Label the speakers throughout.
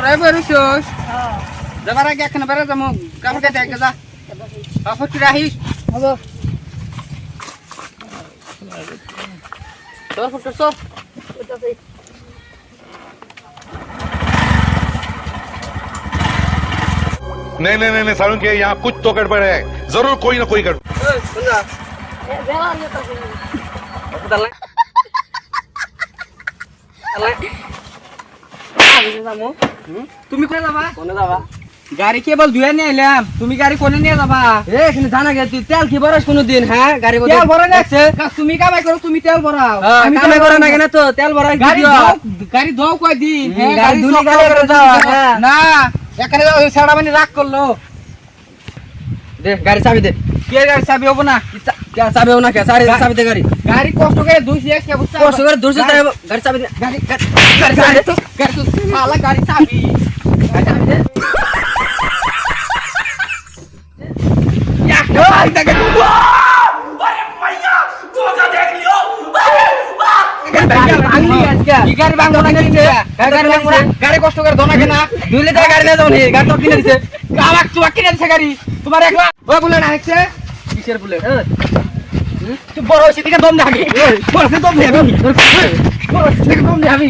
Speaker 1: তোরাই বেরোছিস যাবার আগে এখানে বেরো যাবো কাপড় কেটে আগে যা কাপড় কি রাখিস চল ফুটো চল
Speaker 2: नहीं नहीं नहीं सारुण के यहाँ कुछ तो गड़बड़ है जरूर कोई ना कोई गड़बड़
Speaker 1: তুমি কোনে যাবা কোনে যাবা গাড়ি কেবল ধুয়ে নিয়ে এলাম তুমি গাড়ি কোনে নিয়ে যাবা
Speaker 3: এখানে জানা গে তুই তেল কি ভরাস কোনদিন হ্যাঁ গাড়ি
Speaker 1: তেল ভরা লাগছে তুমি কামাই করো তুমি তেল ভরাও
Speaker 3: আমি কামাই করে না কেন তো তেল ভরাই
Speaker 1: গাড়ি দাও কয় দিন
Speaker 3: গাড়ি ধুলি গাড়ি করে যাও
Speaker 1: না এখানে সেটা মানে রাগ করলো
Speaker 3: দে গাড়ি চাবি দে
Speaker 1: কে গাড়ি চাবি হবো না
Speaker 3: চাবি হবে না কে সারি চাবি দে গাড়ি
Speaker 1: গাড়ি কষ্ট করে দুইছি একটা বুঝছ
Speaker 3: কষ্ট করে দূর যেতে গাড়ি চাবি দে
Speaker 1: গাড়ি চাবি তো গাড়ি তো শালা গাড়ি চাবি গাড়ি চাবি দে গাড়ি কষ্ট করে দোনা কেনা
Speaker 3: দুইলে তো গাড়ি না যাও নি গাড়ি তো কিনে দিছে
Speaker 1: আমার তোমার কিনে দিছে গাড়ি তোমার একলা ও বলে না হচ্ছে
Speaker 3: কিসের বুলেট
Speaker 1: তুই বড় হইছে দিকে দম দেখাবি বড় হইছে দম দেখাবি বড় হইছে দিকে দম দেখাবি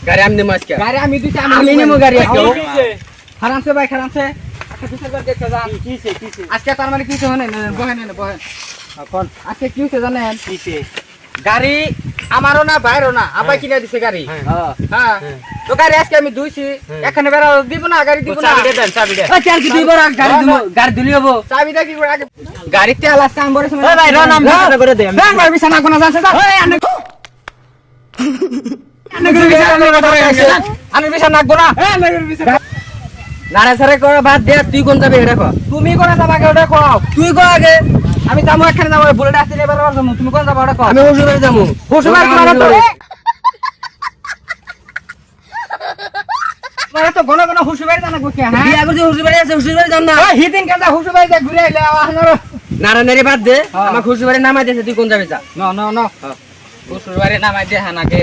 Speaker 3: গাড়ি আমি নেব আজকে
Speaker 1: গাড়ি আমি দিছি
Speaker 3: আমি নেব গাড়ি আজকে
Speaker 1: খারামছে ভাই খারামছে আচ্ছা কিসের গাড়ি দেখতে যান কিসে আজকে তার মানে কিছু হয় না বহেন না বহেন এখন আজকে কি হইছে জানেন কিসে গাড়ি আমারও না বাইরও না আবার কিনে দিছে গাড়ি হ্যাঁ তো গাড়ি আজকে আমি ধুইছি এখানে বেরা দিব না গাড়ি দিব না
Speaker 3: চাবি দেন চাবি দে তেল কি দুইবার গাড়ি দিব গাড়ি দিলি হবো
Speaker 1: চাবিটা কি করে আগে গাড়ি তেল আসছে আমি বড় সময়
Speaker 3: ওই ভাই রন নাম বিছানা করে দে
Speaker 1: ব্যাং ভাই বিছানা কোনা যাচ্ছে যা ওই আনে আনে বিছানা নাকবো না
Speaker 3: নারে সারে করে বাদ দে তুই কোন যাবে এটা কো
Speaker 1: তুমি কোনা যাবা আগে ওটা কও
Speaker 3: তুই কো আগে
Speaker 1: আমি যাবো এখানে যাবো বুলেট আসতে এবার যাবো তুমি কোন যাবা ওটা কও
Speaker 3: আমি হুজুরে যামু
Speaker 1: হুজুর মানে তো ঘন ঘন হুসুবাই জানা কো কি হ্যাঁ
Speaker 3: বিয়া করতে হুজুরে আছে হুজুরে যাম না
Speaker 1: ওই হিদিন কান্দা হুসুবাই যা ঘুরে আইলে
Speaker 3: নারে নারে বাদ দে আমার হুজুরে নামাই দেছে তুই কোন যাবে যা
Speaker 1: না না না হুসুবাই নামাই দে হানাকে